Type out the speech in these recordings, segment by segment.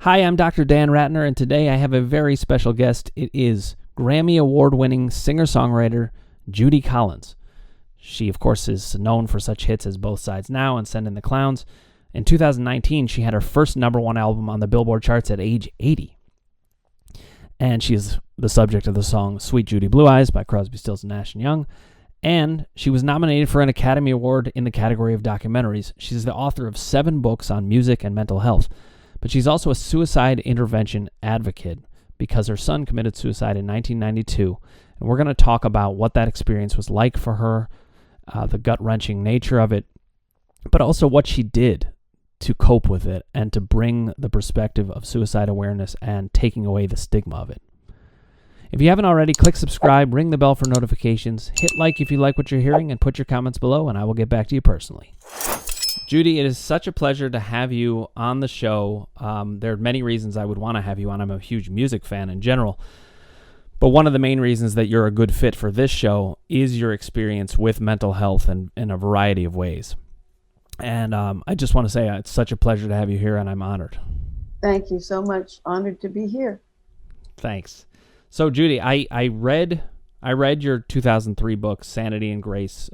Hi, I'm Dr. Dan Ratner, and today I have a very special guest. It is Grammy Award-winning singer-songwriter Judy Collins. She, of course, is known for such hits as Both Sides Now and Send in the Clowns. In 2019, she had her first number one album on the Billboard charts at age 80. And she is the subject of the song Sweet Judy Blue Eyes by Crosby, Stills, Nash & Young. And she was nominated for an Academy Award in the category of documentaries. She's the author of 7 books on music and mental health. But she's also a suicide intervention advocate because her son committed suicide in 1992. And we're going to talk about what that experience was like for her, the gut-wrenching nature of it, but also what she did to cope with it and to bring the perspective of suicide awareness and taking away the stigma of it. If you haven't already, click subscribe, ring the bell for notifications, hit like if you like what you're hearing, and put your comments below, and I will get back to you personally. Judy, it is such a pleasure to have you on the show. There are many reasons I would want to have you on. I'm a huge music fan in general. But one of the main reasons that you're a good fit for this show is your experience with mental health in a variety of ways. And I just want to say it's such a pleasure to have you here, and I'm honored. Thank you so much. Honored to be here. Thanks. So, Judy, I read your 2003 book, Sanity and Grace,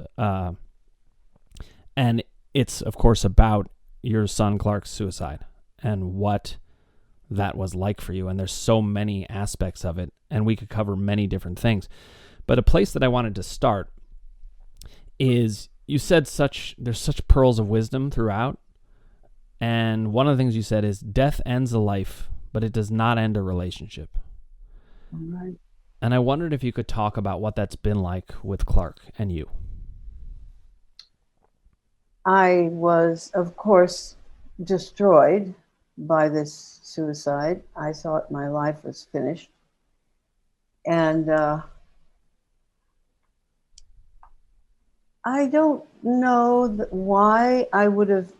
and it's, of course, about your son Clark's suicide and what that was like for you. And there's so many aspects of it, and we could cover many different things. But a place that I wanted to start is you said there's such pearls of wisdom throughout. And one of the things you said is death ends a life, but it does not end a relationship. All right. And I wondered if you could talk about what that's been like with Clark and you. I was, of course, destroyed by this suicide. I thought my life was finished. And I don't know why I would have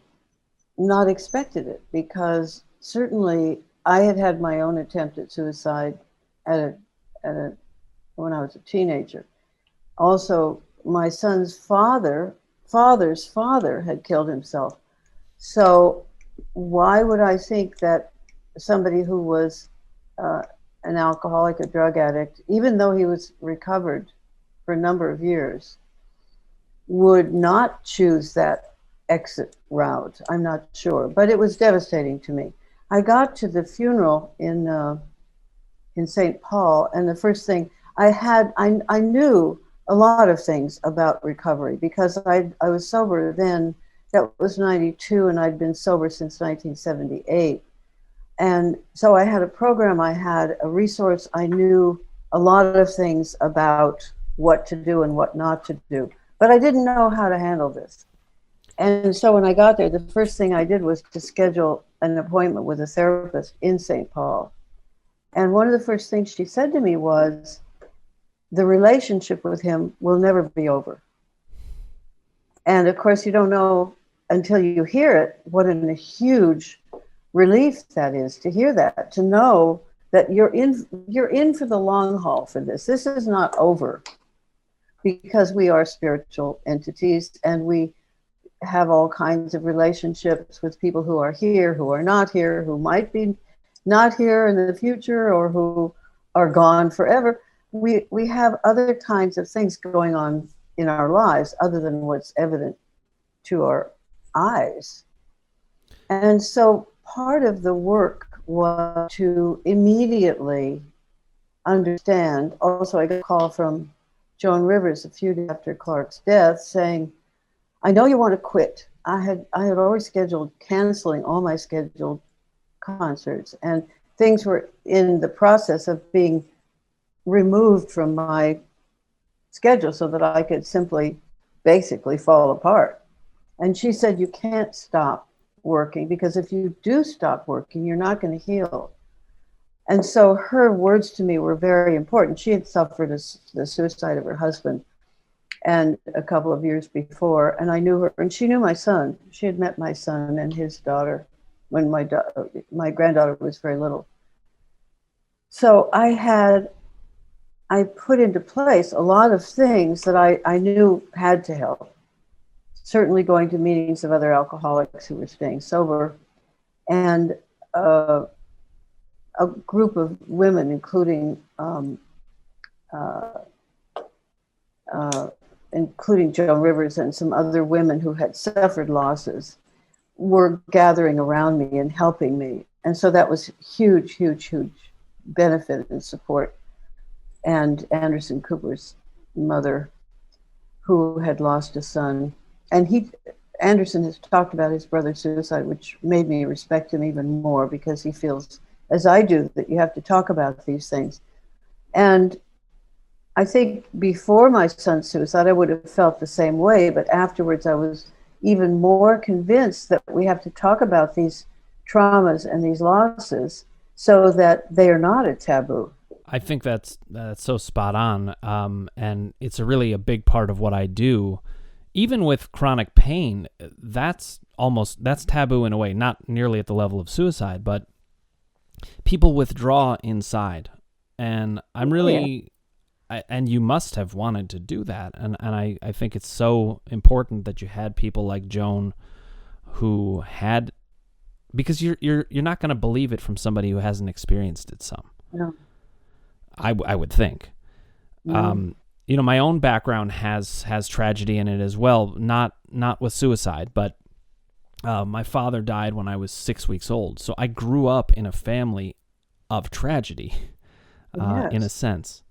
not expected it, because certainly I had had my own attempt at suicide when I was a teenager. Also, my son's father's father had killed himself. So why would I think that somebody who was an alcoholic, a drug addict, even though he was recovered for a number of years, would not choose that exit route? I'm not sure, but it was devastating to me. I got to the funeral in St. Paul, and the first thing I knew a lot of things about recovery because I was sober then. That was 92, and I'd been sober since 1978. And so I had a program, I had a resource, I knew a lot of things about what to do and what not to do, but I didn't know how to handle this. And so when I got there, the first thing I did was to schedule an appointment with a therapist in St. Paul. And one of the first things she said to me was, the relationship with him will never be over. And of course, you don't know until you hear it what a huge relief that is to hear that, to know that you're in for the long haul for this. This is not over, because we are spiritual entities and we have all kinds of relationships with people who are here, who are not here, who might be not here in the future, or who are gone forever. We have other kinds of things going on in our lives other than what's evident to our eyes. And so part of the work was to immediately understand. Also, I got a call from Joan Rivers a few days after Clark's death saying, I know you want to quit. I had already canceling all my scheduled concerts, and things were in the process of being removed from my schedule so that I could simply basically fall apart. And she said, you can't stop working, because if you do stop working, you're not going to heal. And so her words to me were very important. She had suffered the suicide of her husband and a couple of years before, and I knew her, and she knew my son. She had met my son and his daughter when my granddaughter was very little. So I put into place a lot of things that I knew had to help. Certainly going to meetings of other alcoholics who were staying sober, and a group of women, including Joan Rivers and some other women who had suffered losses, were gathering around me and helping me. And so that was huge, huge, huge benefit and support. And Anderson Cooper's mother, who had lost a son, and Anderson has talked about his brother's suicide, which made me respect him even more, because he feels, as I do, that you have to talk about these things. And I think before my son's suicide, I would have felt the same way, but afterwards I was even more convinced that we have to talk about these traumas and these losses so that they are not a taboo. I think that's so spot on, and it's really a big part of what I do. Even with chronic pain, that's taboo in a way, not nearly at the level of suicide, but people withdraw inside, and I'm really, and you must have wanted to do that, and I think it's so important that you had people like Joan, who had, because you're not going to believe it from somebody who hasn't experienced it some. No. I would think. No. My own background has tragedy in it as well, not with suicide, but my father died when I was 6 weeks old. So I grew up in a family of tragedy, in a sense.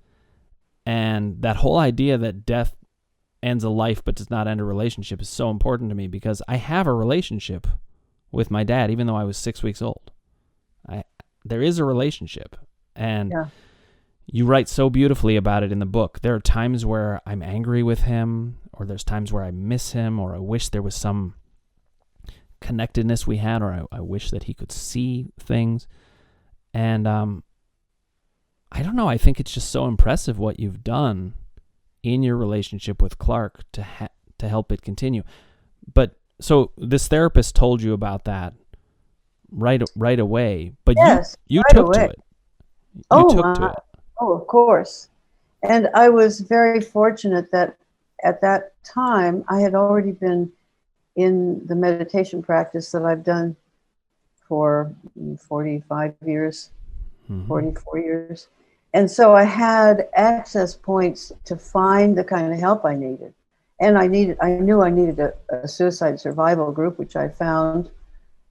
And that whole idea that death ends a life but does not end a relationship is so important to me, because I have a relationship with my dad, even though I was 6 weeks old. There is a relationship. And you write so beautifully about it in the book. There are times where I'm angry with him, or there's times where I miss him, or I wish there was some connectedness we had, or I wish that he could see things. And I don't know, I think it's just so impressive what you've done in your relationship with Clark to help it continue. But so this therapist told you about that right away, but you right took away. to it. You took to it. Oh, of course. And I was very fortunate that at that time I had already been in the meditation practice that I've done for 45 years, 44 years. And so I had access points to find the kind of help I needed. And I knew I needed a suicide survival group, which I found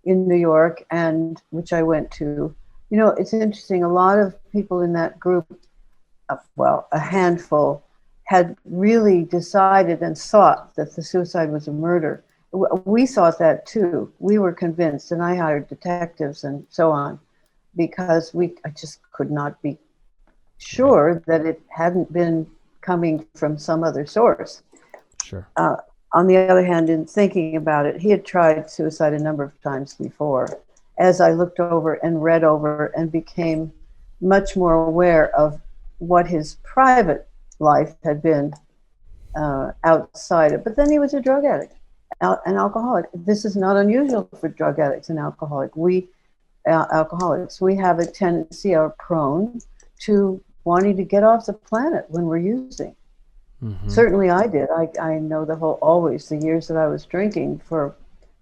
in New York, and which I went to. It's interesting. A lot of people in that group, a handful, had really decided and thought that the suicide was a murder. We thought that too. We were convinced, and I hired detectives and so on, because I just could not be sure that it hadn't been coming from some other source. Sure. On the other hand, in thinking about it, he had tried suicide a number of times before. As I looked over and read over and became much more aware of what his private life had been outside it. But then he was a drug addict, an alcoholic. This is not unusual for drug addicts and alcoholics. We have a tendency, are prone to wanting to get off the planet when we're using. Mm-hmm. Certainly I did. I know the years that I was drinking for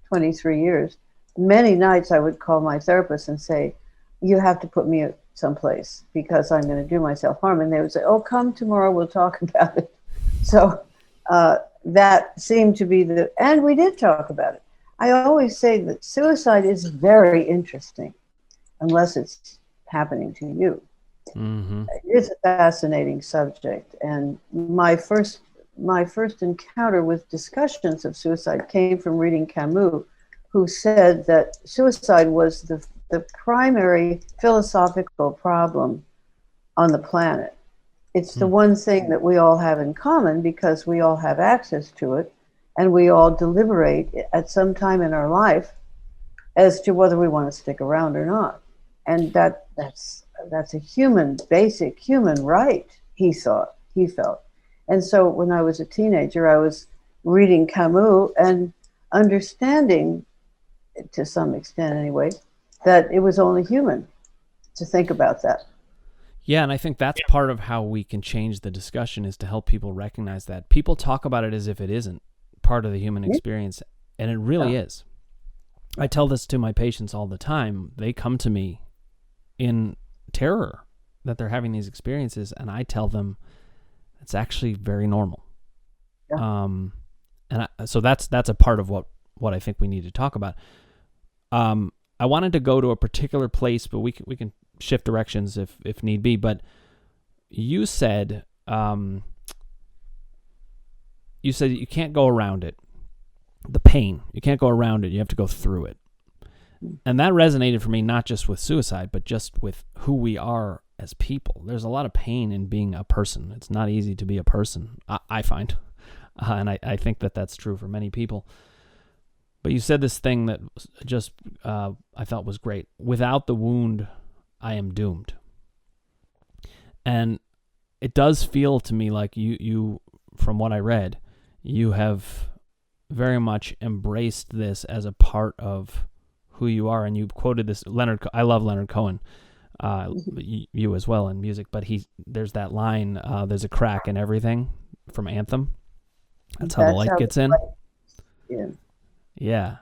23 years. Many nights I would call my therapist and say, you have to put me someplace because I'm going to do myself harm. And they would say, oh, come tomorrow, we'll talk about it. So that seemed to be and we did talk about it. I always say that suicide is very interesting, unless it's happening to you. Mm-hmm. It's a fascinating subject. And my first encounter with discussions of suicide came from reading Camus, who said that suicide was the primary philosophical problem on the planet. It's the one thing that we all have in common, because we all have access to it, and we all deliberate at some time in our life as to whether we want to stick around or not. And that's a basic human right, he felt. And so when I was a teenager, I was reading Camus and understanding, to some extent anyway, that it was only human to think about that. Yeah, and I think that's part of how we can change the discussion, is to help people recognize that. People talk about it as if it isn't part of the human experience, and it really is. I tell this to my patients all the time. They come to me in terror that they're having these experiences, and I tell them it's actually very normal. Yeah. So that's a part of what I think we need to talk about. I wanted to go to a particular place, but we can shift directions if need be. But you said you can't go around it. The pain, you can't go around it. You have to go through it. And that resonated for me, not just with suicide, but just with who we are as people. There's a lot of pain in being a person. It's not easy to be a person, I find. And I think that that's true for many people. But you said this thing that just I felt was great. Without the wound, I am doomed. And it does feel to me like you from what I read, you have very much embraced this as a part of who you are. And you quoted this I love Leonard Cohen, you as well in music, but there's that line, there's a crack in everything, from Anthem. That's how the light gets in. Yeah.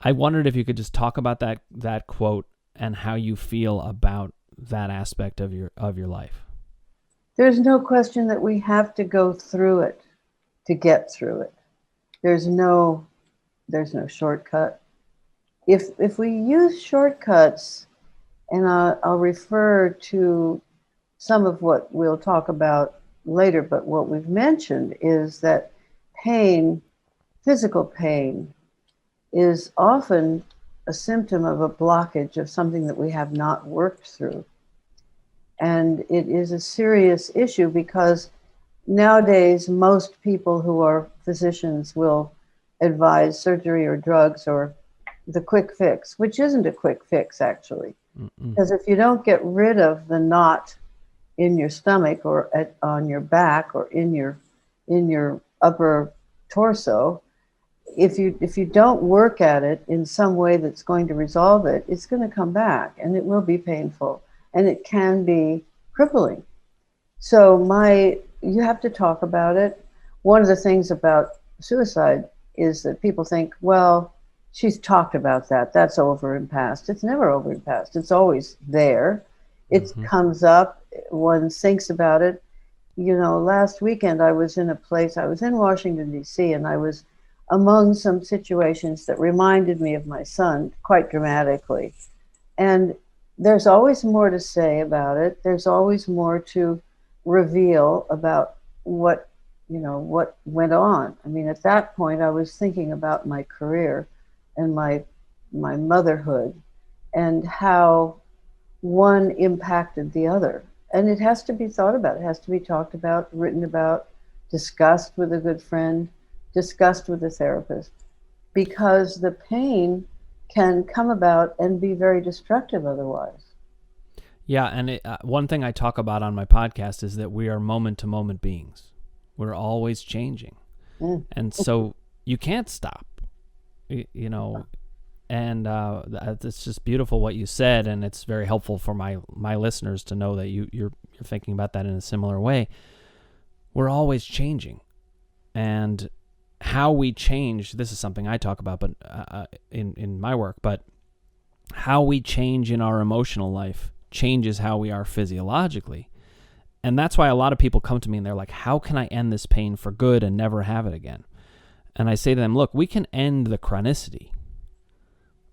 I wondered if you could just talk about that quote and how you feel about that aspect of your life. There's no question that we have to go through it to get through it. There's no shortcut. If we use shortcuts, and I'll refer to some of what we'll talk about later, but what we've mentioned is that pain, physical pain, is often a symptom of a blockage of something that we have not worked through. And it is a serious issue because nowadays most people who are physicians will advise surgery or drugs or the quick fix, which isn't a quick fix actually. Because if you don't get rid of the knot in your stomach or on your back or in your upper torso, if you don't work at it in some way that's going to resolve it, it's going to come back and it will be painful and it can be crippling. So you have to talk about it. One of the things about suicide is that people think, well, she's talked about that. That's over and past. It's never over and past. It's always there. It comes up. One thinks about it. Last weekend I was in Washington, D.C., and I was among some situations that reminded me of my son quite dramatically. And there's always more to say about it. There's always more to reveal about what went on. I mean, at that point, I was thinking about my career and my motherhood and how one impacted the other. And it has to be thought about. It has to be talked about, written about, discussed with a good friend, discussed with a therapist, because the pain can come about and be very destructive otherwise. Yeah, and one thing I talk about on my podcast is that we are moment-to-moment beings. We're always changing. And so you can't stop, and it's just beautiful what you said, and it's very helpful for my listeners to know that you're thinking about that in a similar way. We're always changing, and how we change, this is something I talk about but in my work, but how we change in our emotional life changes how we are physiologically. And that's why a lot of people come to me and they're like, how can I end this pain for good and never have it again? And I say to them, look, we can end the chronicity,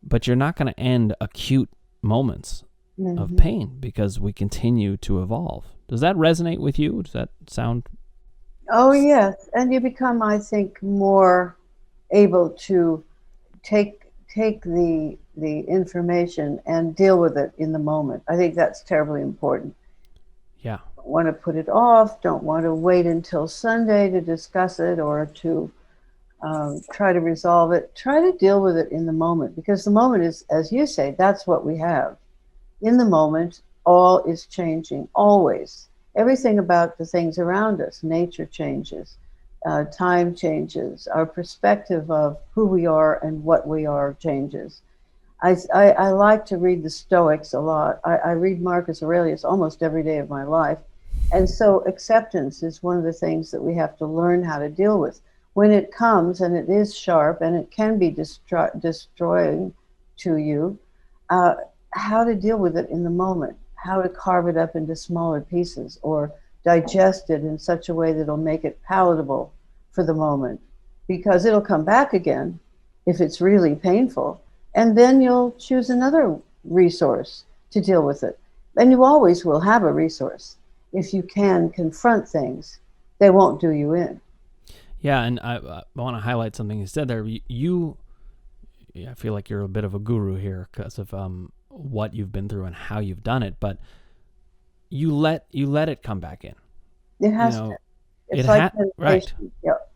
but you're not going to end acute moments of pain because we continue to evolve. Does that resonate with you? Does that sound? Oh, yes. And you become, I think, more able to take the information and deal with it in the moment. I think that's terribly important. Yeah. Don't want to put it off. Don't want to wait until Sunday to discuss it or to try to resolve it. Try to deal with it in the moment, because the moment is, as you say, that's what we have. In the moment, all is changing, always. Everything about the things around us, nature changes, time changes, our perspective of who we are and what we are changes. I like to read the Stoics a lot. I read Marcus Aurelius almost every day of my life. And so acceptance is one of the things that we have to learn how to deal with. When it comes, and it is sharp, and it can be destroying to you, how to deal with it in the moment, how to carve it up into smaller pieces or digest it in such a way that it'll make it palatable for the moment, because it'll come back again if it's really painful, and then you'll choose another resource to deal with it. And you always will have a resource. If you can confront things, they won't do you in. Yeah, and I want to highlight something you said there. I feel like you're a bit of a guru here because of what you've been through and how you've done it, but you let it come back in. It has to. It's like meditation. Right. Yep.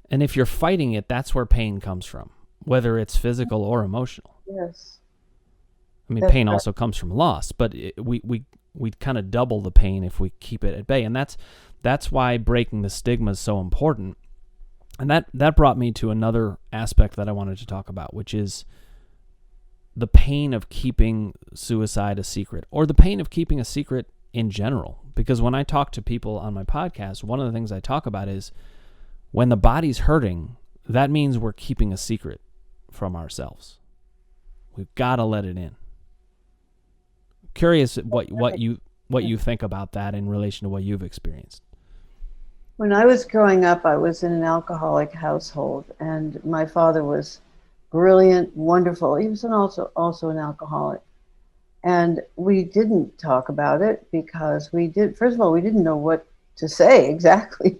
And if you're fighting it, that's where pain comes from, whether it's physical or emotional. Yes. I mean, pain also comes from loss, but we kind of double the pain if we keep it at bay, and that's why breaking the stigma is so important. And that brought me to another aspect that I wanted to talk about, which is the pain of keeping suicide a secret, or the pain of keeping a secret in general. Because when I talk to people on my podcast, one of the things I talk about is when the body's hurting, that means we're keeping a secret from ourselves. We've got to let it in. Curious what you think about that in relation to what you've experienced. When I was growing up, I was in an alcoholic household, and my father was brilliant, wonderful. He was also an alcoholic. And we didn't talk about it because first of all, we didn't know what to say exactly.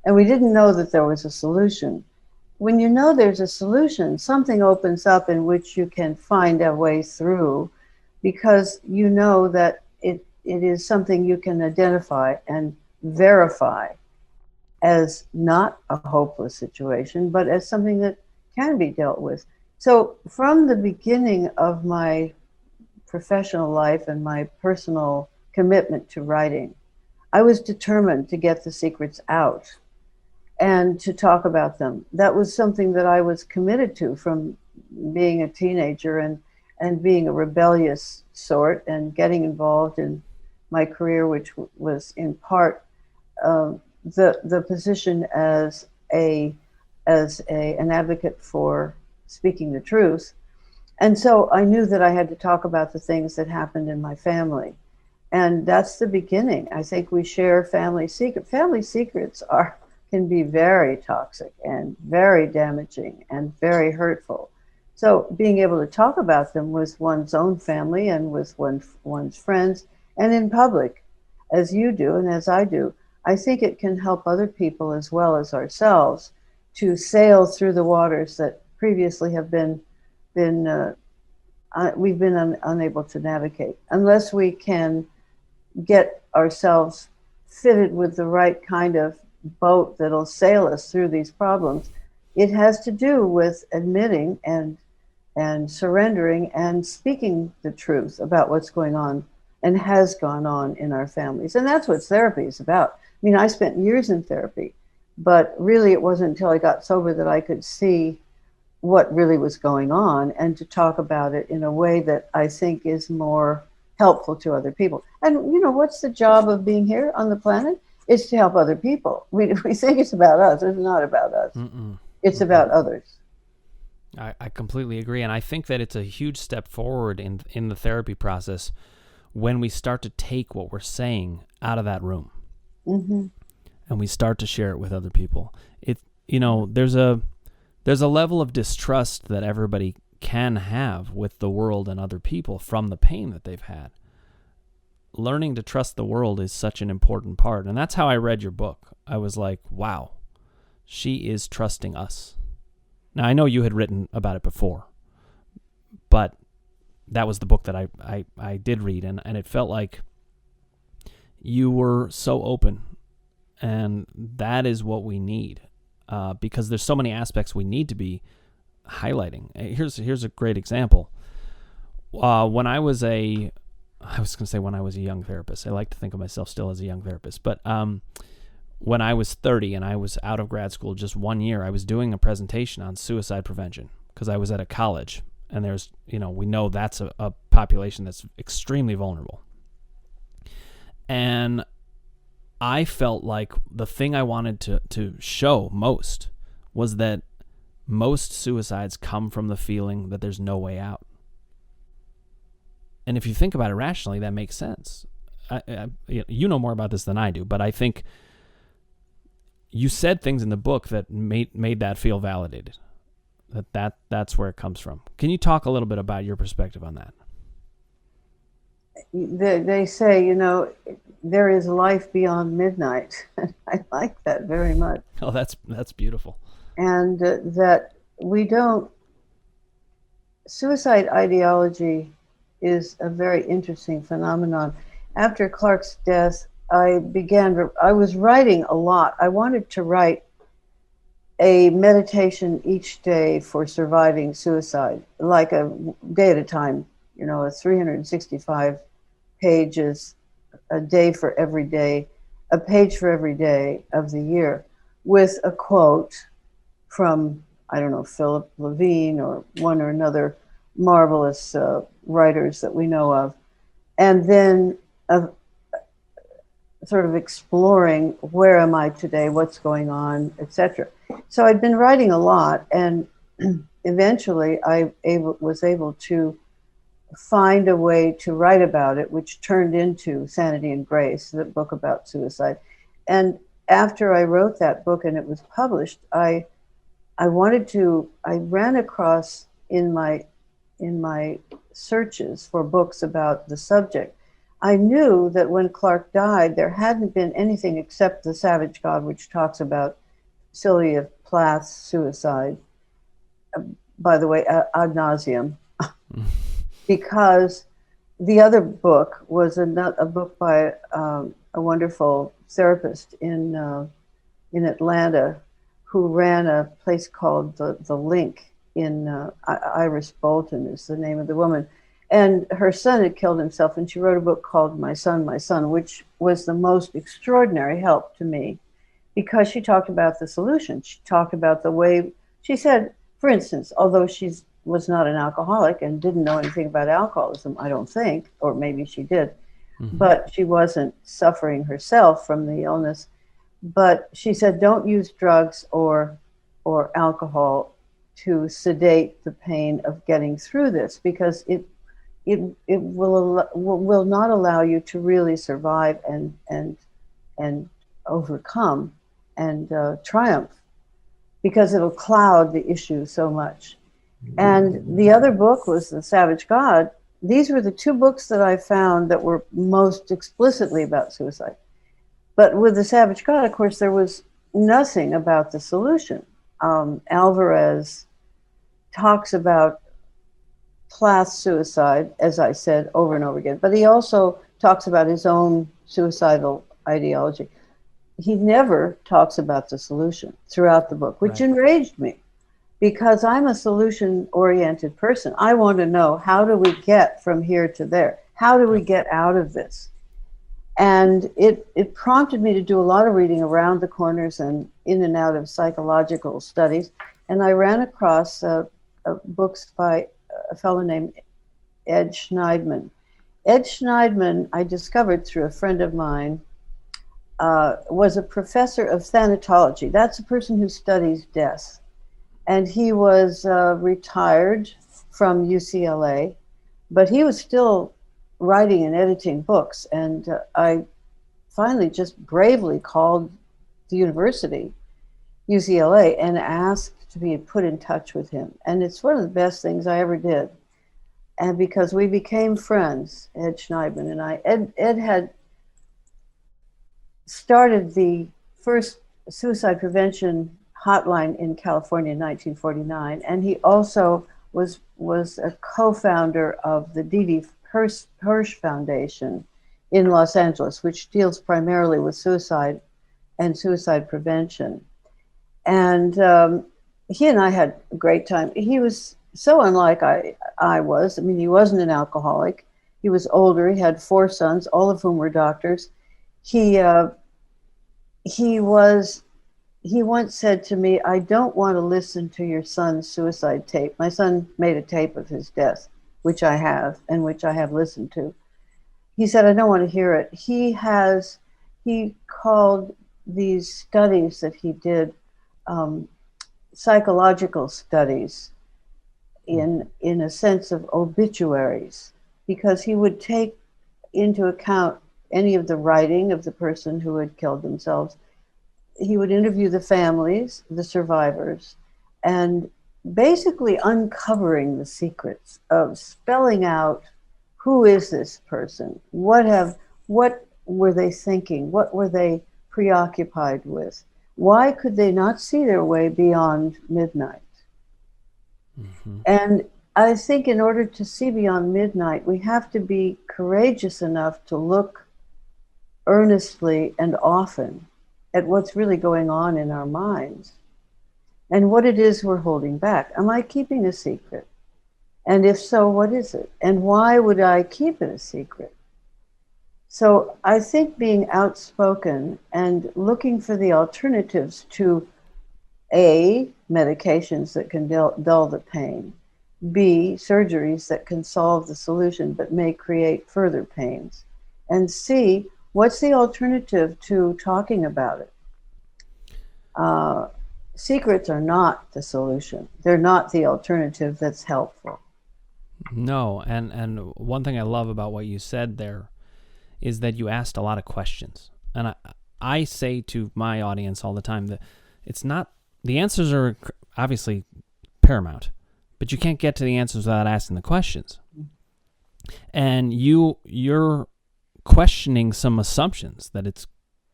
And we didn't know that there was a solution. When you know there's a solution, something opens up in which you can find a way through, because you know that it is something you can identify and verify as not a hopeless situation, but as something that can be dealt with. So from the beginning of my professional life and my personal commitment to writing, I was determined to get the secrets out and to talk about them. That was something that I was committed to from being a teenager and being a rebellious sort and getting involved in my career, which was in part the position as an advocate for speaking the truth. And so I knew that I had to talk about the things that happened in my family. And that's the beginning. I think we share family secrets. Family secrets can be very toxic and very damaging and very hurtful. So being able to talk about them with one's own family and with one's friends and in public, as you do and as I do, I think it can help other people as well as ourselves to sail through the waters that previously have we've been unable to navigate. Unless we can get ourselves fitted with the right kind of boat that'll sail us through these problems, it has to do with admitting and surrendering and speaking the truth about what's going on and has gone on in our families. And that's what therapy is about. I mean, I spent years in therapy, but really it wasn't until I got sober that I could see what really was going on and to talk about it in a way that I think is more helpful to other people. And, what's the job of being here on the planet? It's to help other people. We think it's about us. It's not about us. It's about others. I completely agree. And I think that it's a huge step forward in the therapy process when we start to take what we're saying out of that room. Mm-hmm. And we start to share it with other people. There's a level of distrust that everybody can have with the world and other people from the pain that they've had. Learning to trust the world is such an important part. And that's how I read your book. I was like, wow, she is trusting us. Now, I know you had written about it before, but that was the book that I did read, and it felt like you were so open, and that is what we need, because there's so many aspects we need to be highlighting. Here's a great example. When I was a young therapist. I like to think of myself still as a young therapist, but when I was 30 and I was out of grad school just 1 year, I was doing a presentation on suicide prevention because I was at a college, and there's, we know that's a population that's extremely vulnerable. And I felt like the thing I wanted to show most was that most suicides come from the feeling that there's no way out. And if you think about it rationally, that makes sense. You know more about this than I do, but I think you said things in the book that made that feel validated. That's where it comes from. Can you talk a little bit about your perspective on that? They say, you know, there is life beyond midnight. I like that very much. Oh, that's beautiful. And that we don't, suicide ideology is a very interesting phenomenon. After Clark's death, I was writing a lot. I wanted to write a meditation each day for surviving suicide, like a day at a time, you know, a 365 pages a day for every day, a page for every day of the year, with a quote from, I don't know, Philip Levine or one or another marvelous writers that we know of, and then sort of exploring, where am I today, what's going on, etc. So I'd been writing a lot, and eventually I was able to find a way to write about it, which turned into Sanity and Grace, the book about suicide. And after I wrote that book and it was published, I ran across in my searches for books about the subject, I knew that when Clark died, there hadn't been anything except The Savage God, which talks about Sylvia Plath's suicide, by the way, ad nauseum, because the other book was a book by a wonderful therapist in Atlanta who ran a place called the Link in Iris Bolton is the name of the woman. And her son had killed himself, and she wrote a book called My Son, which was the most extraordinary help to me, because she talked about the solution. She talked about the way, she said, for instance, although she was not an alcoholic and didn't know anything about alcoholism, I don't think, or maybe she did, but she wasn't suffering herself from the illness. But she said, don't use drugs or alcohol to sedate the pain of getting through this, because it will not allow you to really survive and overcome and triumph, because it'll cloud the issue so much. And the other book was The Savage God. These were the two books that I found that were most explicitly about suicide. But with The Savage God, of course, there was nothing about the solution. Alvarez talks about Plath's suicide, as I said, over and over again, but he also talks about his own suicidal ideology. He never talks about the solution throughout the book, which enraged me, because I'm a solution-oriented person. I want to know, how do we get from here to there? How do we get out of this? And it prompted me to do a lot of reading around the corners and in and out of psychological studies. And I ran across books by a fellow named Ed Schneidman. Ed Schneidman, I discovered through a friend of mine, was a professor of thanatology. That's a person who studies death. And he was retired from UCLA, but he was still writing and editing books. And I finally just bravely called the university, UCLA, and asked to be put in touch with him. And it's one of the best things I ever did. And because we became friends, Ed Schneidman and I, Ed had started the first suicide prevention hotline in California in 1949. And he also was a co-founder of the Didi Hirsch Foundation in Los Angeles, which deals primarily with suicide and suicide prevention. And he and I had a great time. He was so unlike I was. I mean, he wasn't an alcoholic. He was older. He had 4 sons, all of whom were doctors. He once said to me, I don't want to listen to your son's suicide tape. My son made a tape of his death, which I have, and which I have listened to. He said, I don't want to hear it. He called these studies that he did psychological studies in a sense of obituaries. because he would take into account any of the writing of the person who had killed themselves. He would interview the families, the survivors, and basically uncovering the secrets of spelling out who is this person, what were they thinking, what were they preoccupied with, why could they not see their way beyond midnight. And I think in order to see beyond midnight, we have to be courageous enough to look earnestly and often at what's really going on in our minds and what it is we're holding back. Am I keeping a secret? And if so, what is it? And why would I keep it a secret? So I think being outspoken and looking for the alternatives to A, medications that can dull the pain, B, surgeries that can solve the solution but may create further pains, and C, what's the alternative to talking about it? Secrets are not the solution. They're not the alternative that's helpful. No, and one thing I love about what you said there is that you asked a lot of questions. And I say to my audience all the time that it's not, the answers are obviously paramount, but you can't get to the answers without asking the questions. And you're questioning some assumptions that it's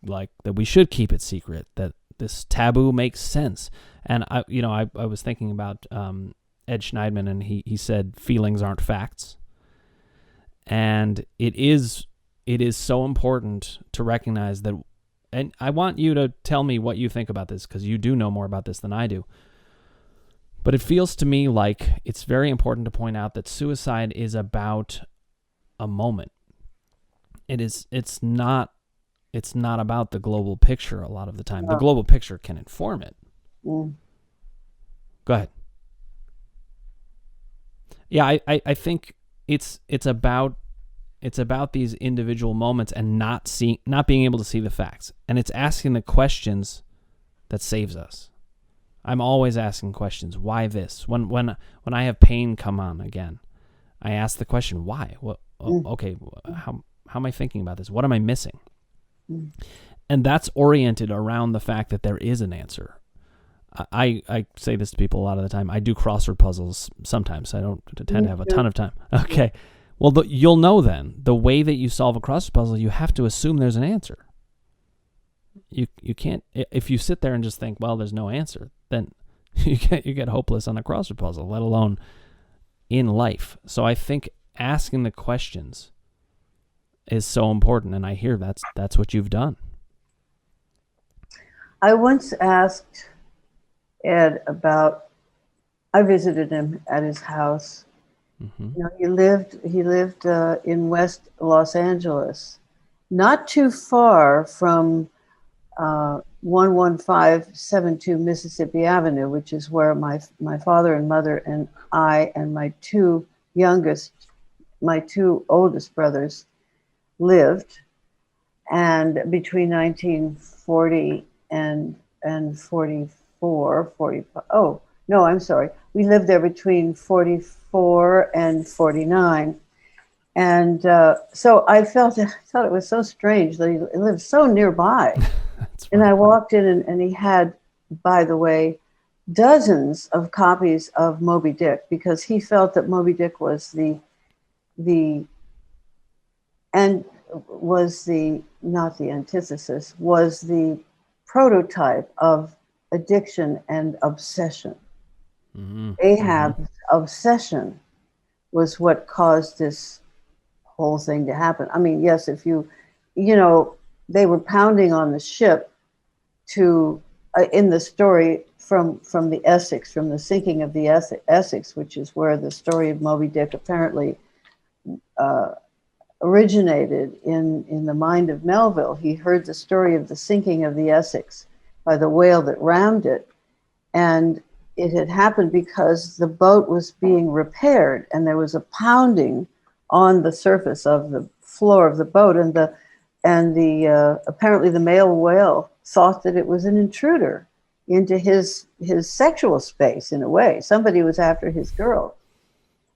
like that we should keep it secret, that this taboo makes sense. And I was thinking about Ed Schneidman, and he said feelings aren't facts. And it is so important to recognize that. And I want you to tell me what you think about this, because you do know more about this than I do. But it feels to me like it's very important to point out that suicide is about a moment. It's not about the global picture a lot of the time. The global picture can inform it. Go ahead. Yeah, I think it's about these individual moments and not being able to see the facts. And it's asking the questions that saves us. I'm always asking questions. Why this? When I have pain come on again, I ask the question, why? Well, okay, how am I thinking about this? What am I missing? And that's oriented around the fact that there is an answer. I say this to people a lot of the time. I do crossword puzzles sometimes. I don't tend to have a ton of time. Okay. Well, you'll know then, the way that you solve a crossword puzzle, you have to assume there's an answer. You can't, if you sit there and just think, well, there's no answer, then you get hopeless on a crossword puzzle, let alone in life. So I think asking the questions is so important, and I hear that's what you've done. I once asked Ed I visited him at his house. You know, he lived in West Los Angeles, not too far from 11572 Mississippi Avenue, which is where my father and mother and I and my two oldest brothers lived. And between 1940 and 45. Oh, no, I'm sorry. We lived there between 44 and 49. And so I thought it was so strange that he lived so nearby. And I walked in and he had, by the way, dozens of copies of Moby Dick, because he felt that Moby Dick was not the antithesis, was the prototype of addiction and obsession. Ahab's obsession was what caused this whole thing to happen. I mean, yes, if they were pounding on the ship to, in the story from the Essex, from the sinking of the Essex, which is where the story of Moby Dick apparently originated in the mind of Melville. He heard the story of the sinking of the Essex by the whale that rammed it. And it had happened because the boat was being repaired and there was a pounding on the surface of the floor of the boat, and apparently the male whale thought that it was an intruder into his sexual space. In a way, somebody was after his girl,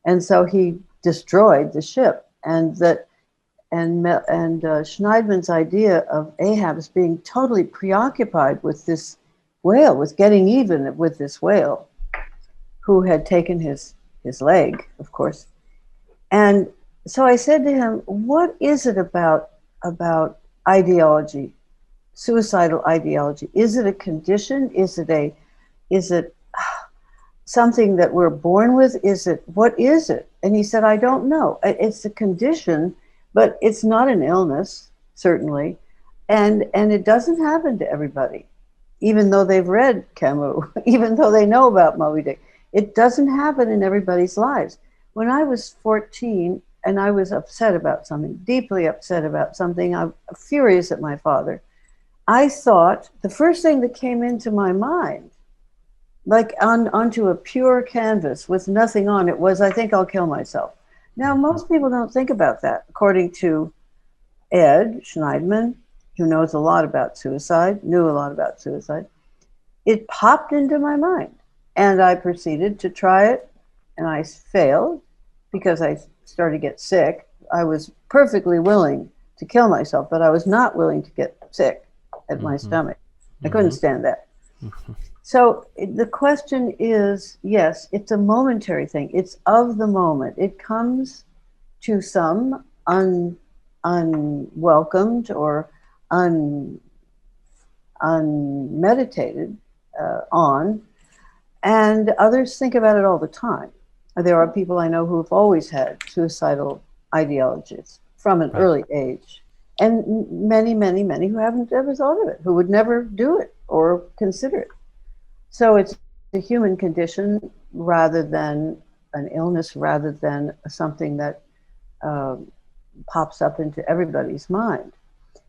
and so he destroyed the ship, and Schneidman's idea of Ahab as being totally preoccupied with this whale, with getting even with this whale, who had taken his leg, of course. And so I said to him, "What is it about ideology, suicidal ideology? Is it a condition? Is it something that we're born with? What is it?" And he said, "I don't know. It's a condition, but it's not an illness, certainly. And it doesn't happen to everybody, even though they've read Camus, even though they know about Moby Dick. It doesn't happen in everybody's lives." When I was 14 and I was upset about something, deeply upset about something, I'm furious at my father, I thought the first thing that came into my mind, like onto a pure canvas with nothing on it, was, "I think I'll kill myself." Now, most people don't think about that. According to Ed Schneidman, who knows a lot about suicide, knew a lot about suicide, it popped into my mind. And I proceeded to try it, and I failed because I started to get sick. I was perfectly willing to kill myself, but I was not willing to get sick at my stomach. I couldn't stand that. So the question is, yes, it's a momentary thing. It's of the moment. It comes to some unwelcomed or unmeditated on, and others think about it all the time. There are people I know who have always had suicidal ideologies from an early age, and many, many, many who haven't ever thought of it, who would never do it or consider it. So it's a human condition rather than an illness, rather than something that pops up into everybody's mind.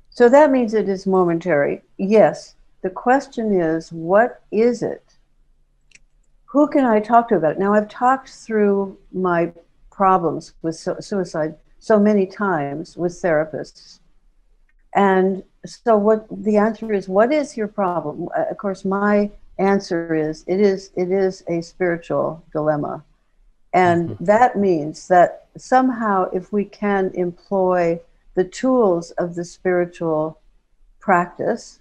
So that means it is momentary. Yes, the question is, what is it? Who can I talk to about it? Now, I've talked through my problems with suicide so many times with therapists. And so what the answer is, what is your problem? Of course, my answer is, it is a spiritual dilemma. And that means that somehow, if we can employ the tools of the spiritual practice,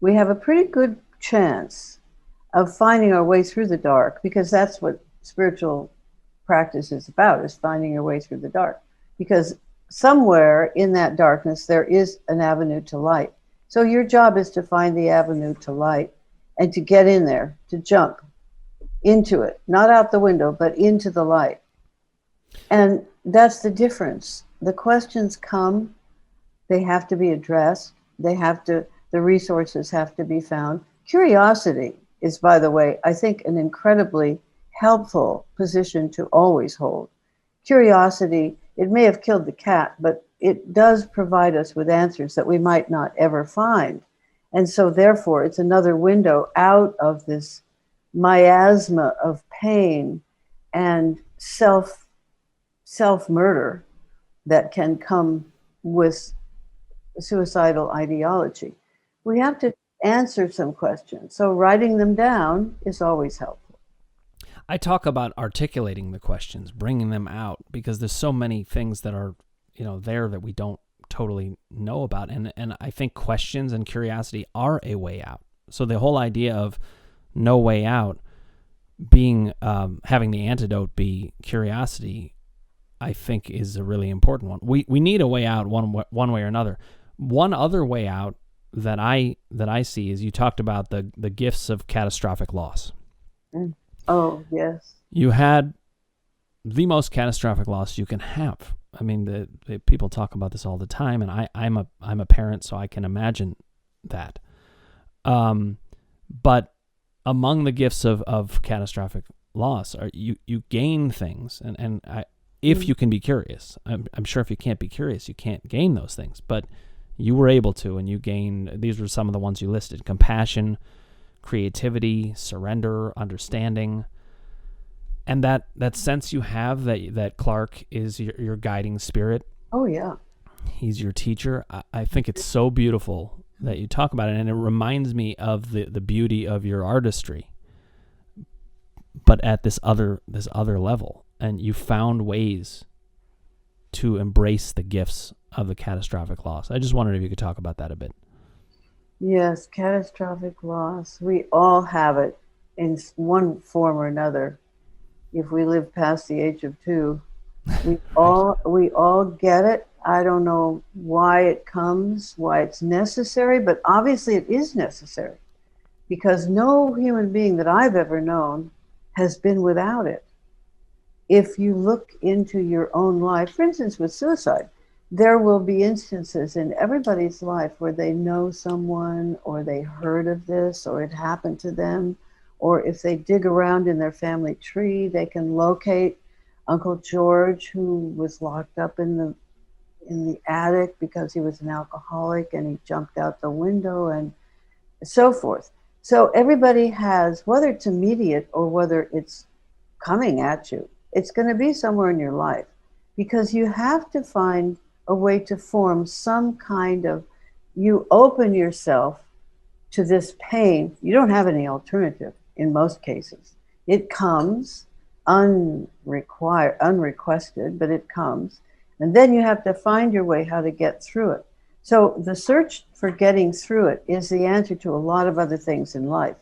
we have a pretty good chance of finding our way through the dark, because that's what spiritual practice is about, is finding your way through the dark. Because somewhere in that darkness, there is an avenue to light. So your job is to find the avenue to light and to get in there, to jump into it, not out the window, but into the light. And that's the difference. The questions come, they have to be addressed, the resources have to be found. Curiosity is, by the way, I think an incredibly helpful position to always hold. Curiosity, it may have killed the cat, but it does provide us with answers that we might not ever find. And so therefore, it's another window out of this miasma of pain and self-murder that can come with suicidal ideology. We have to answer some questions. So writing them down is always helpful. I talk about articulating the questions, bringing them out, because there's so many things that are, there that we don't totally know about. And I think questions and curiosity are a way out. So the whole idea of no way out being, having the antidote be curiosity, I think is a really important one. We need a way out one way or another. One other way out that I see is, you talked about the gifts of catastrophic loss. Oh, yes. You had the most catastrophic loss you can have. I mean, the people talk about this all the time, and I'm a parent, so I can imagine that. But among the gifts of catastrophic loss are you gain things, and if you can be curious. I'm sure if you can't be curious, you can't gain those things. But you were able to, and you gained. These were some of the ones you listed: compassion, creativity, surrender, understanding. And that sense you have that Clark is your guiding spirit. Oh, yeah. He's your teacher. I think it's so beautiful that you talk about it, and it reminds me of the beauty of your artistry, but at this other level. And you found ways to embrace the gifts of the catastrophic loss. I just wondered if you could talk about that a bit. Yes, catastrophic loss. We all have it in one form or another. If we live past the age of 2, we all get it. I don't know why it comes, why it's necessary, but obviously it is necessary, because no human being that I've ever known has been without it. If you look into your own life, for instance, with suicide, there will be instances in everybody's life where they know someone, or they heard of this, or it happened to them, or if they dig around in their family tree, they can locate Uncle George, who was locked up in the attic because he was an alcoholic and he jumped out the window, and so forth. So everybody has, whether it's immediate or whether it's coming at you, it's going to be somewhere in your life, because you have to find a way to form some kind of, you open yourself to this pain. You don't have any alternative in most cases. It comes unrequested, but it comes. And then you have to find your way how to get through it. So the search for getting through it is the answer to a lot of other things in life.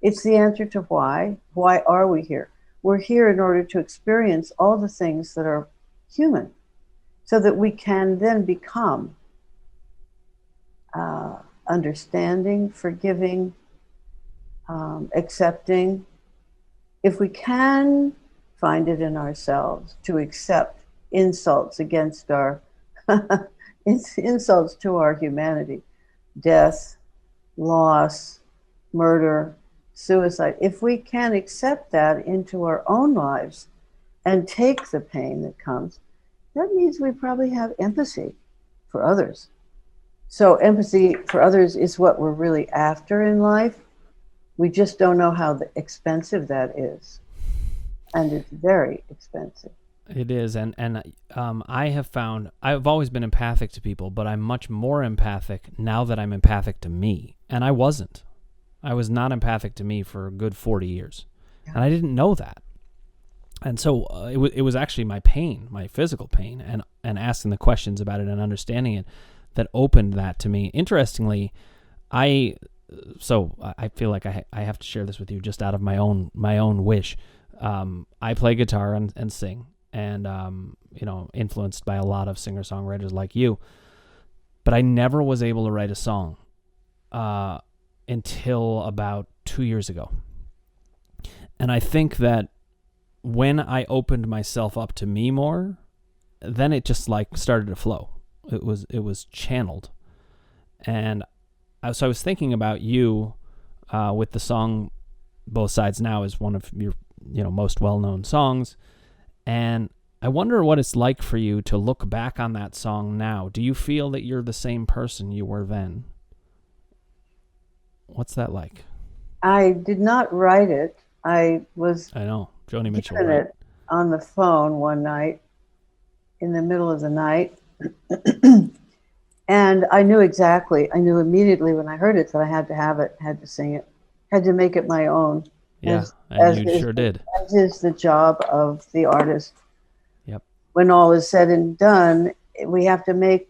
It's the answer to why. Why are we here? We're here in order to experience all the things that are human, so that we can then become understanding, forgiving, accepting. If we can find it in ourselves to accept insults against our insults to our humanity, death, loss, murder, suicide, if we can accept that into our own lives and take the pain that comes, that means we probably have empathy for others. So empathy for others is what we're really after in life. We just don't know how expensive that is. And it's very expensive. It is, and I have found, I've always been empathic to people, but I'm much more empathic now that I'm empathic to me. And I wasn't. I was not empathic to me for a good 40 years. Yeah. And I didn't know that. And so it was actually my pain, my physical pain, and asking the questions about it and understanding it that opened that to me. Interestingly, I feel like I have to share this with you just out of my own wish. I play guitar and sing, and influenced by a lot of singer-songwriters like you. But I never was able to write a song until about 2 years ago. And I think that when I opened myself up to me more, then it just like started to flow. It was channeled. And so I was thinking about you with the song Both Sides Now is one of your most well-known songs. And I wonder what it's like for you to look back on that song now. Do you feel that you're the same person you were then? What's that like? I did not write it. I know. Joni Mitchell wrote it on the phone one night in the middle of the night. And I knew immediately when I heard it that I had to have it, had to sing it, had to make it my own. Yeah, and you sure did. As is the job of the artist. Yep. When all is said and done, we have to make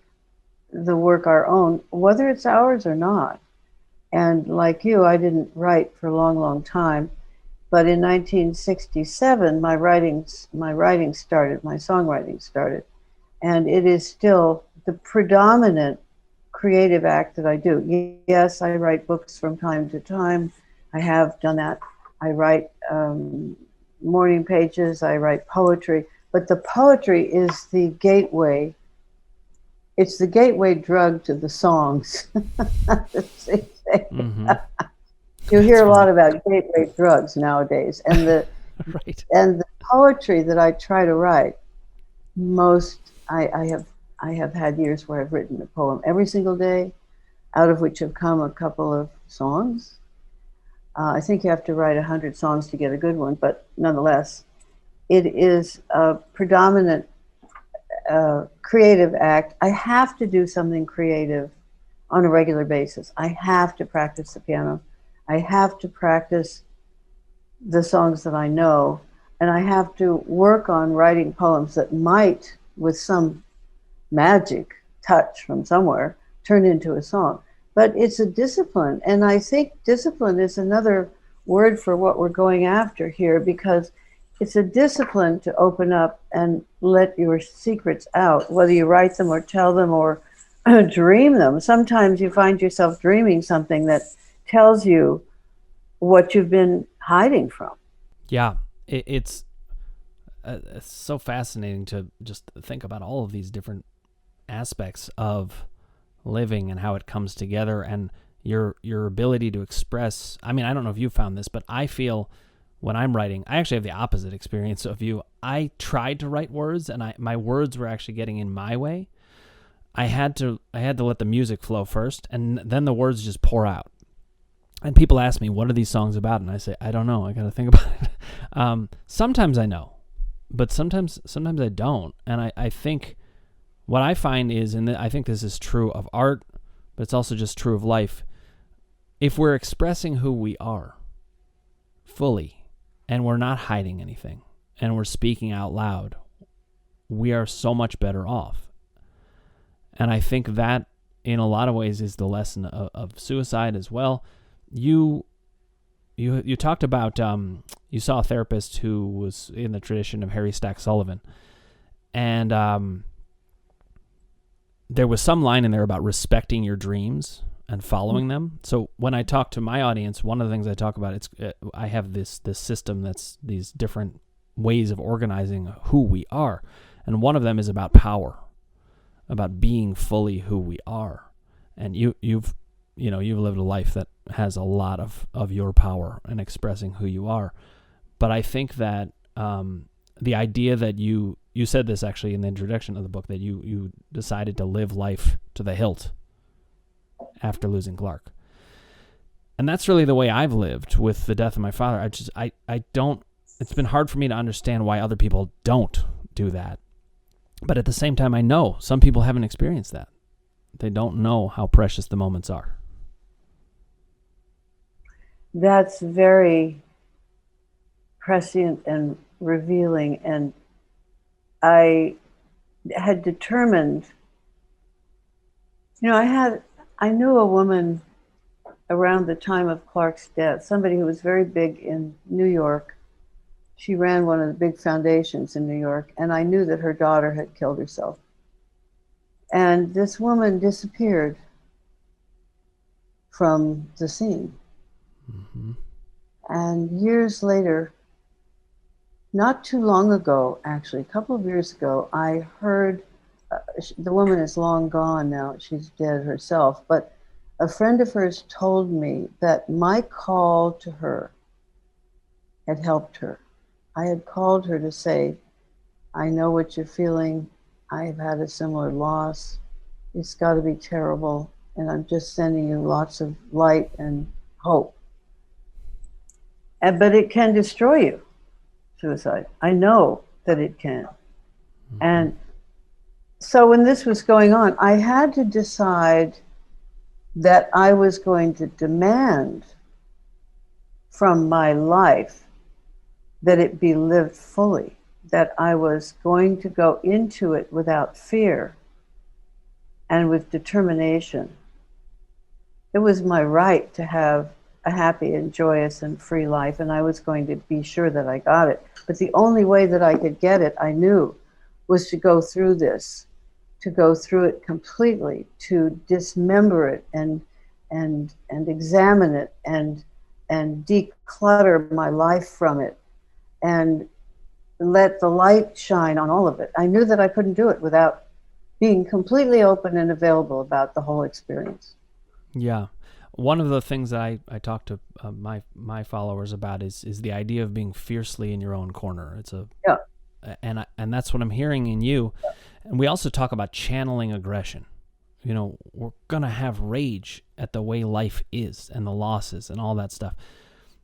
the work our own, whether it's ours or not. And like you, I didn't write for a long, long time. But in 1967, my songwriting started. And it is still the predominant creative act that I do. Yes, I write books from time to time. I have done that. I write morning pages. I write poetry. But the poetry is the gateway. It's the gateway drug to the songs. Mm-hmm. You hear a lot about gateway drugs nowadays, and the right. And the poetry that I try to write, I have had years where I've written a poem every single day, out of which have come a couple of songs. I think you have to write 100 songs to get a good one, but nonetheless, it is a predominant creative act. I have to do something creative on a regular basis. I have to practice the piano. I have to practice the songs that I know, and I have to work on writing poems that might with some magic touch from somewhere, turn into a song. But it's a discipline. And I think discipline is another word for what we're going after here, because it's a discipline to open up and let your secrets out, whether you write them or tell them or dream them. Sometimes you find yourself dreaming something that tells you what you've been hiding from. Yeah, it's so fascinating to just think about all of these different aspects of living and how it comes together, and your ability to express. I mean, I don't know if you found this, but I feel when I'm writing, I actually have the opposite experience of you. I tried to write words, and my words were actually getting in my way. I had to let the music flow first, and then the words just pour out. And people ask me, what are these songs about? And I say, I don't know. I got to think about it. Sometimes I know, but sometimes I don't. And I think what I find is, and I think this is true of art, but it's also just true of life. If we're expressing who we are fully, and we're not hiding anything, and we're speaking out loud, we are so much better off. And I think that in a lot of ways is the lesson of suicide as well. You talked about you saw a therapist who was in the tradition of Harry Stack Sullivan, and there was some line in there about respecting your dreams and following them. So when I talk to my audience, one of the things I talk about, I have this system that's these different ways of organizing who we are, and one of them is about power, about being fully who we are. And you've lived a life that has a lot of your power and expressing who you are. But I think that the idea that you said this actually in the introduction of the book, that you decided to live life to the hilt after losing Clark. And that's really the way I've lived with the death of my father. I don't, it's been hard for me to understand why other people don't do that. But at the same time, I know some people haven't experienced that. They don't know how precious the moments are. That's very prescient and revealing. And I had determined, I knew a woman around the time of Clark's death, somebody who was very big in New York. She ran one of the big foundations in New York, and I knew that her daughter had killed herself. And this woman disappeared from the scene. Mm-hmm. And years later, not too long ago, actually, a couple of years ago, I heard, the woman is long gone now, she's dead herself, but a friend of hers told me that my call to her had helped her. I had called her to say, I know what you're feeling. I've had a similar loss. It's got to be terrible. And I'm just sending you lots of light and hope. But it can destroy you, suicide. I know that it can. Mm-hmm. And so when this was going on, I had to decide that I was going to demand from my life that it be lived fully, that I was going to go into it without fear and with determination. It was my right to have a happy and joyous and free life, and I was going to be sure that I got it. But the only way that I could get it, I knew, was to go through this, to go through it completely, to dismember it and examine it and declutter my life from it and let the light shine on all of it. I knew that I couldn't do it without being completely open and available about the whole experience. Yeah. One of the things that I talk to my followers about is the idea of being fiercely in your own corner. And that's what I'm hearing in you. Yeah. And we also talk about channeling aggression. We're going to have rage at the way life is and the losses and all that stuff.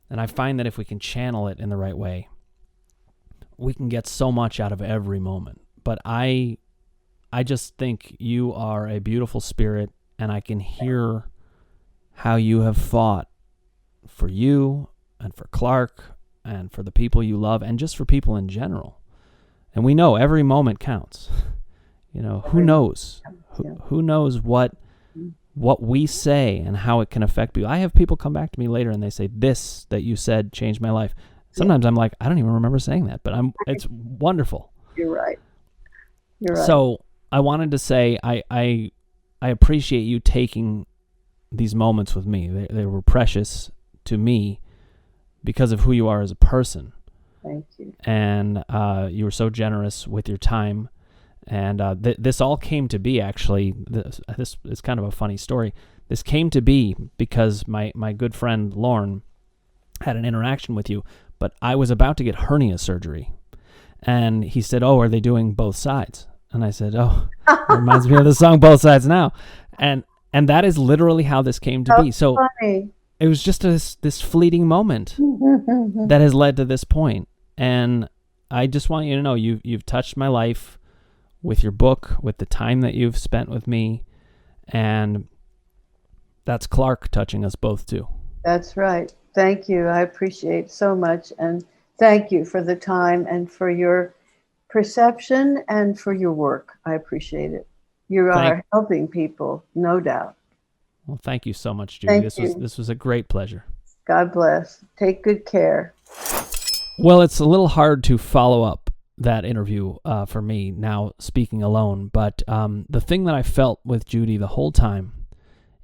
And I find that if we can channel it in the right way, we can get so much out of every moment. But I just think you are a beautiful spirit, and I can hear how you have fought for you and for Clark and for the people you love and just for people in general. And we know every moment counts. Who knows? Yeah. Who knows what we say and how it can affect people. I have people come back to me later and they say, this that you said changed my life. Sometimes I'm like, I don't even remember saying that, but it's wonderful. You're right. So I wanted to say I appreciate you taking these moments with me. They were precious to me because of who you are as a person. Thank you. And you were so generous with your time. And this all came to be, actually. This is kind of a funny story. This came to be because my good friend Lauren had an interaction with you, but I was about to get hernia surgery. And he said, oh, are they doing both sides? And I said, oh, it reminds me of the song Both Sides Now. And that is literally how this came to be. So funny. It was just this fleeting moment that has led to this point. And I just want you to know you've touched my life with your book, with the time that you've spent with me. And that's Clark touching us both too. That's right. Thank you. I appreciate so much. And thank you for the time and for your perception and for your work. I appreciate it. You are helping people, no doubt. Well, thank you so much, Judy. This was a great pleasure. God bless. Take good care. Well, it's a little hard to follow up that interview for me now speaking alone, but the thing that I felt with Judy the whole time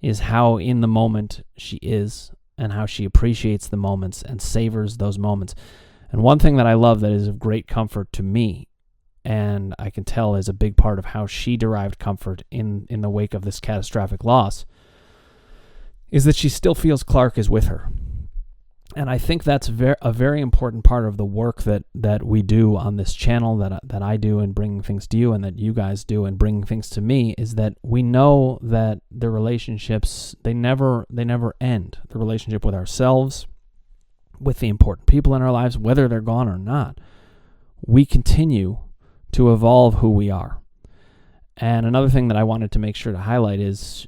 is how in the moment she is and how she appreciates the moments and savors those moments. And one thing that I love that is of great comfort to me, and I can tell is a big part of how she derived comfort in the wake of this catastrophic loss, is that she still feels Clark is with her. And I think that's a very important part of the work that we do on this channel, that I do in bringing things to you and that you guys do in bringing things to me, is that we know that the relationships, they never end. The relationship with ourselves, with the important people in our lives, whether they're gone or not, we continue to evolve who we are. And another thing that I wanted to make sure to highlight is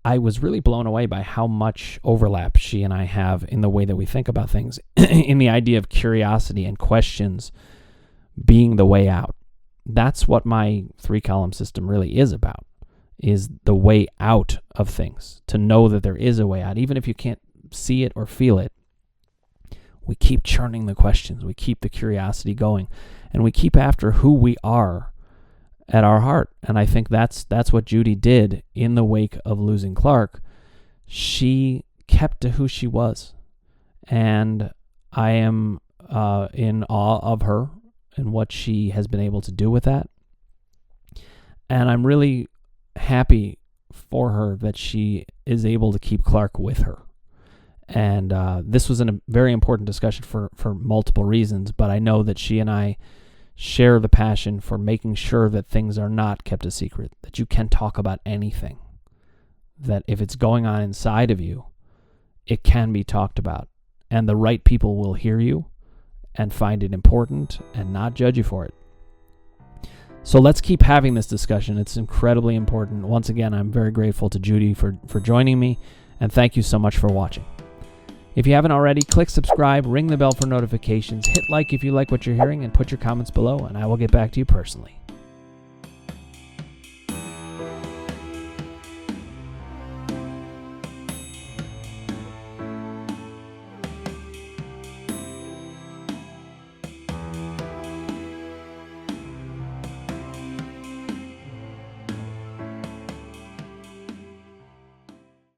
I was really blown away by how much overlap she and I have in the way that we think about things, in the idea of curiosity and questions being the way out. That's what my 3-column system really is about, is the way out of things, to know that there is a way out. Even if you can't see it or feel it, we keep churning the questions, we keep the curiosity going, and we keep after who we are at our heart. And I think that's what Judy did in the wake of losing Clark. She kept to who she was. And I am in awe of her and what she has been able to do with that. And I'm really happy for her that she is able to keep Clark with her. And this was a very important discussion for multiple reasons, but I know that she and I share the passion for making sure that things are not kept a secret, that you can talk about anything, that if it's going on inside of you, it can be talked about, and the right people will hear you and find it important and not judge you for it. So let's keep having this discussion. It's incredibly important. Once again, I'm very grateful to Judy for joining me, and thank you so much for watching. If you haven't already, click subscribe, ring the bell for notifications, hit like if you like what you're hearing, and put your comments below, and I will get back to you personally.